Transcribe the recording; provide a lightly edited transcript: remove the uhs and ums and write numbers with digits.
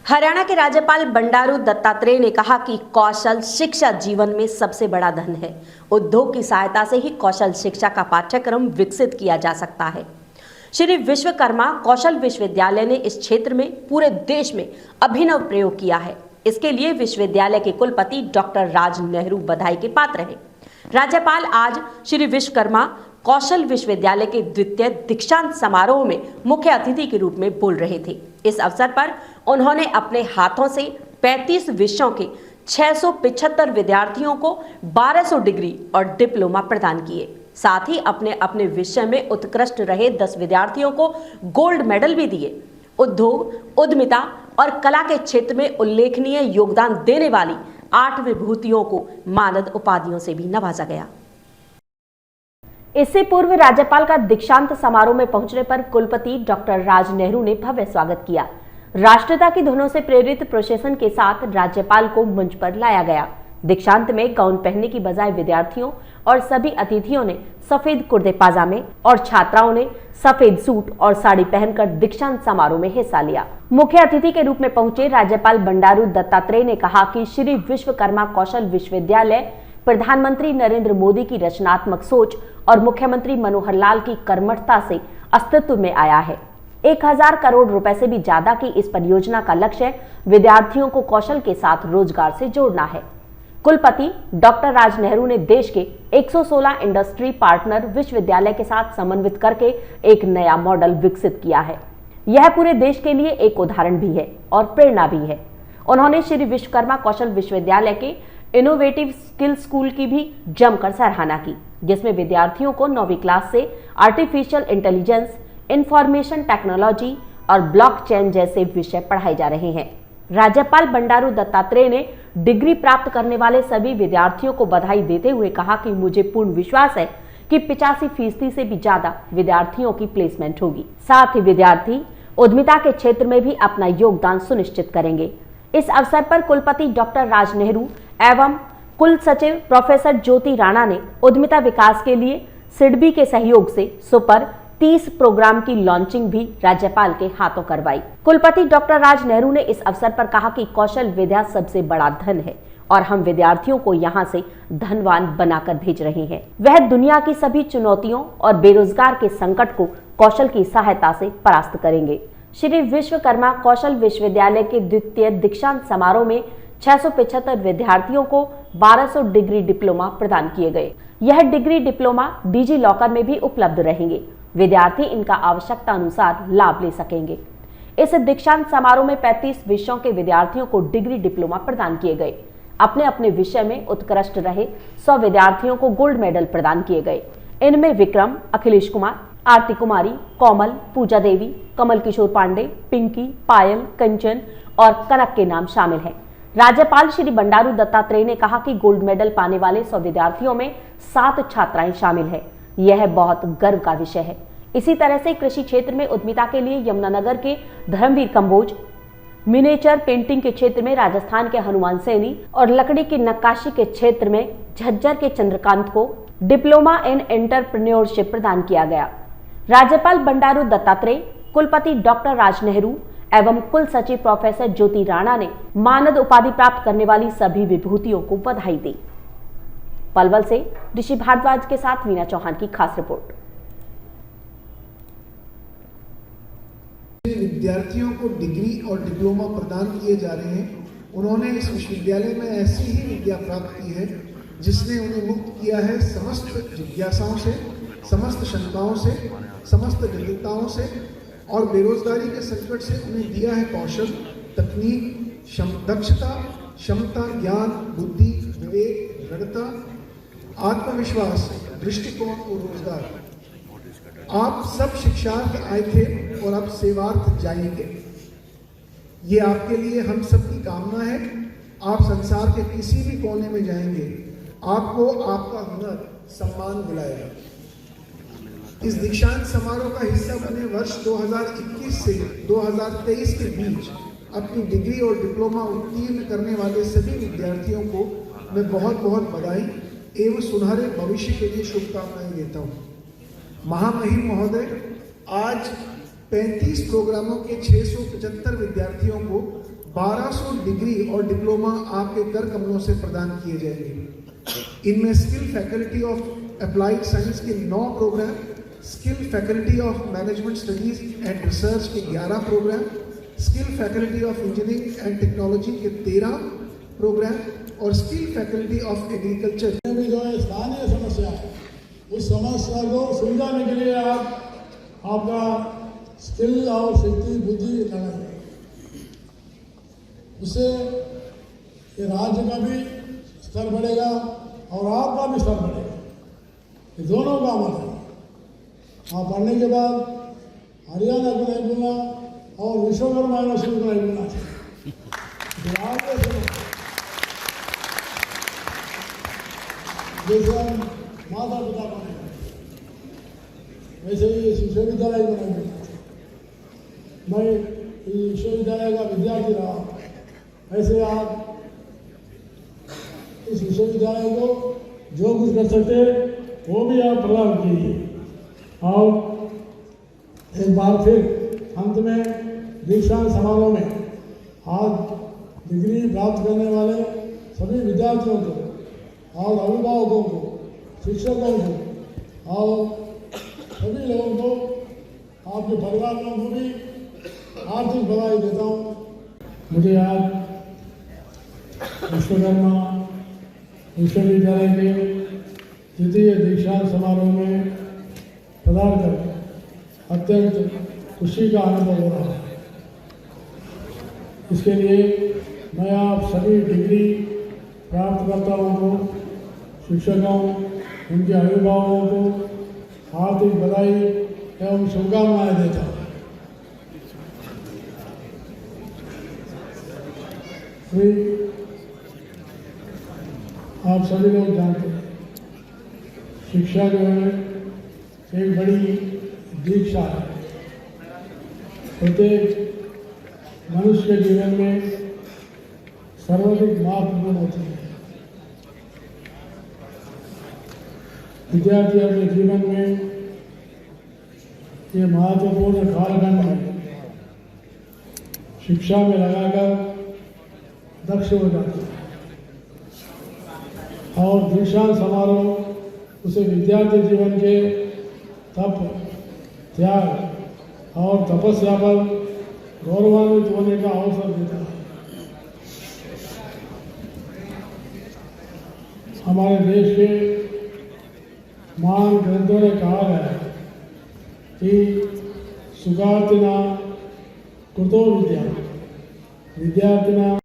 हरियाणा के राज्यपाल बंडारू दत्तात्रेय ने कहा कि कौशल शिक्षा जीवन में सबसे बड़ा धन है। उद्योग की सहायता से ही कौशल शिक्षा का पाठ्यक्रम विकसित किया जा सकता है। श्री विश्वकर्मा कौशल विश्वविद्यालय ने इस क्षेत्र में पूरे देश में अभिनव प्रयोग किया है। इसके लिए विश्वविद्यालय के कुलपति डॉक्टर राज नेहरू बधाई के पात्र हैं। राज्यपाल आज श्री विश्वकर्मा कौशल विश्वविद्यालय के द्वितीय दीक्षांत समारोह में मुख्य अतिथि के रूप में बोल रहे थे। इस अवसर पर उन्होंने अपने हाथों से 35 विषयों के 675 विद्यार्थियों को 1200 डिग्री और डिप्लोमा प्रदान किए। साथ ही अपने अपने विषय में उत्कृष्ट रहे 10 विद्यार्थियों को गोल्ड मेडल भी दिए। उद्योग, उद्यमिता और कला के क्षेत्र में उल्लेखनीय योगदान देने वाली 8 विभूतियों को मानद उपाधियों से भी नवाजा गया। इससे पूर्व राज्यपाल का दीक्षांत समारोह में पहुंचने पर कुलपति डॉक्टर राज नेहरू ने भव्य स्वागत किया। राष्ट्रपिता की धुनों से प्रेरित प्रोसेशन के साथ राज्यपाल को मंच पर लाया गया। दीक्षांत में गाउन पहनने की बजाय विद्यार्थियों और सभी अतिथियों ने सफेद कुर्ते पाजामे और छात्राओं ने सफेद सूट और साड़ी पहनकर दीक्षांत समारोह में हिस्सा लिया। मुख्य अतिथि के रूप में पहुंचे राज्यपाल बंडारू दत्तात्रेय ने कहा कि श्री विश्वकर्मा कौशल विश्वविद्यालय प्रधानमंत्री नरेंद्र मोदी की रचनात्मक सोच और मुख्यमंत्री मनोहर लाल की कर्मठता से अस्तित्व में आया है। 1000 करोड़ रुपए से भी ज्यादा की इस परियोजना का लक्ष्य विद्यार्थियों को कौशल के साथ रोजगार से जोड़ना है। कुलपति डॉक्टर राज नेहरू ने देश के 116 इंडस्ट्री पार्टनर विश्वविद्यालय के साथ समन्वित करके एक नया मॉडल विकसित किया है। यह पूरे देश के लिए एक उदाहरण भी है और प्रेरणा भी है। उन्होंने श्री विश्वकर्मा कौशल विश्वविद्यालय के इनोवेटिव स्किल स्कूल की भी जमकर सराहना की, जिसमें विद्यार्थियों को 9वीं क्लास से आर्टिफिशियल इंटेलिजेंस, इंफॉर्मेशन टेक्नोलॉजी और ब्लॉकचेन जैसे विषय पढ़ाए जा रहे हैं। राज्यपाल बंडारू दत्तात्रेय ने डिग्री प्राप्त करने वाले सभी विद्यार्थियों को बधाई देते हुए कहा कि मुझे पूर्ण विश्वास है कि 85% से भी ज्यादा विद्यार्थियों की प्लेसमेंट होगी। साथ ही विद्यार्थी उद्यमिता के क्षेत्र में भी अपना योगदान सुनिश्चित करेंगे। इस अवसर पर कुलपति डॉक्टर राज नेहरू एवं कुल सचिव प्रोफेसर ज्योति राणा ने उद्यमिता विकास के लिए सिडबी के सहयोग से सुपर 30 प्रोग्राम की लॉन्चिंग भी राज्यपाल के हाथों करवाई। कुलपति डॉक्टर राज नेहरू ने इस अवसर पर कहा कि कौशल विद्या सबसे बड़ा धन है और हम विद्यार्थियों को यहाँ से धनवान बनाकर भेज रहे हैं। वह दुनिया की सभी चुनौतियों और बेरोजगार के संकट को कौशल की सहायता से परास्त करेंगे। श्री विश्वकर्मा कौशल विश्वविद्यालय के द्वितीय दीक्षांत समारोह में 675 विद्यार्थियों को 1200 डिग्री डिप्लोमा प्रदान किए गए। यह डिग्री डिप्लोमा डिजी लॉकर में भी उपलब्ध रहेंगे। विद्यार्थी इनका आवश्यकता अनुसार लाभ ले सकेंगे। इस दीक्षांत समारोह में 35 विषयों के विद्यार्थियों को डिग्री डिप्लोमा प्रदान किए गए। अपने अपने विषय में उत्कृष्ट रहे 100 विद्यार्थियों को गोल्ड मेडल प्रदान किए गए। इनमें विक्रम, अखिलेश कुमार, आरती कुमारी, कोमल, पूजा देवी, कमल किशोर पांडे, पिंकी, पायल, कंचन और कनक के नाम शामिल हैं। राज्यपाल श्री बंडारू दत्तात्रेय ने कहा कि गोल्ड मेडल पाने वाले 100 विद्यार्थियों में 7 छात्राएं शामिल हैं। यह बहुत गर्व का विषय है। इसी तरह से कृषि क्षेत्र में उद्यमिता के लिए यमुनानगर के धर्मवीर कंबोज, मिनिएचर पेंटिंग के क्षेत्र में राजस्थान के हनुमान सैनी और लकड़ी की नक्काशी के क्षेत्र में झज्जर के चंद्रकांत को डिप्लोमा इन एंटरप्रेन्योरशिप प्रदान किया गया। राज्यपाल बंडारू दत्तात्रेय, कुलपति डॉक्टर राज नेहरू एवं कुल सचिव प्रोफेसर ज्योति राणा ने मानद उपाधि प्राप्त करने वाली सभी विभूतियों को बधाई दी। पलवल से ऋषि भारद्वाज के साथ वीना चौहान की खास रिपोर्ट। विद्यार्थियों को डिग्री और डिप्लोमा प्रदान किए जा रहे हैं। उन्होंने इस विश्वविद्यालय में ऐसी ही विद्या प्राप्त की है जिसने उन्हें मुक्त किया है समस्त जिज्ञासाओं से, समस्त शंकाओं से, समस्त जटिलताओं से और बेरोजगारी के संकट से। उन्हें दिया है कौशल, तकनीक, दक्षता, क्षमता, ज्ञान, बुद्धि, विवेक, दृढ़ता, आत्मविश्वास, दृष्टिकोण और रोजगार। आप सब शिक्षार्थ आए थे और अब सेवार्थ जाएंगे। ये आपके लिए हम सब की कामना है। आप संसार के किसी भी कोने में जाएंगे, आपको आपका हुनर सम्मान दिलाएगा। इस दीक्षांत समारोह का हिस्सा बने वर्ष 2021 से 2023 के बीच अपनी डिग्री और डिप्लोमा उत्तीर्ण करने वाले सभी विद्यार्थियों को मैं बहुत बहुत बधाई एवं सुनहरे भविष्य के लिए शुभकामनाएं देता हूँ। महामहिम महोदय, आज 35 प्रोग्रामों के 675 विद्यार्थियों को 1200 डिग्री और डिप्लोमा आपके कर कमलों से प्रदान किए जाएंगे। इनमें skill faculty of applied science के 9 programme, skill faculty of management studies and research के 11 programme, skill faculty of engineering and technology के 13 प्रोग्राम और स्किल फैकल्टी ऑफ एग्रीकल्चर भी जो है स्थानीय समस्या है, उस समस्या को सुलझाने के लिए आपका स्किल और शक्ति बुद्धि लगाइए। उससे ये राज्य का भी स्तर बढ़ेगा और आपका भी स्तर बढ़ेगा। ये दोनों का मत है। आप पढ़ने के बाद हरियाणा को नहीं बोलना और विश्वकर्मा यूनिवर्सिटी को नहीं बोलना चाहिए। जैसे हम माता पिता बने वैसे ही इस विश्वविद्यालय को नहीं बोलना चाहिए। मैं विश्वविद्यालय का विद्यार्थी रहा, ऐसे आप इस विश्वविद्यालय को जो कुछ कर सकते वो भी आप प्रदान कीजिए। और एक बार फिर अंत में दीक्षांत समारोह में आज डिग्री प्राप्त करने वाले सभी विद्यार्थियों को और अभिभावकों को, शिक्षकों को और सभी लोगों को, आपके परिवार वालों को भी आर्थिक बधाई देता हूँ। मुझे आज विश्वकर्मा विश्वविद्यालय के द्वितीय दीक्षांत समारोह में प्रदान कर अत्यंत खुशी का अनुभव हो रहा है। इसके लिए मैं आप सभी डिग्री प्राप्तकर्ताओं को, शिक्षकों, उनके अभिभावकों को हार्दिक बधाई एवं शुभकामनाएं देता हूँ। आप सभी लोग जानते हैं शिक्षा जो है एक बड़ी दीक्षा है। प्रत्येक मनुष्य के जीवन में सर्वाधिक महत्वपूर्ण होती है। विद्यार्थी अपने जीवन में ये महत्वपूर्ण कालखंड में शिक्षा में लगाकर दक्ष हो जाता है और दीक्षांत समारोह उसे विद्यार्थी जीवन के तप, त्याग और तपस्या पर गौरवान्वित होने का अवसर देता है। हमारे देश के महान ग्रंथों ने कहा है कि सुगातिना कुतो विद्या, विद्यार्थिना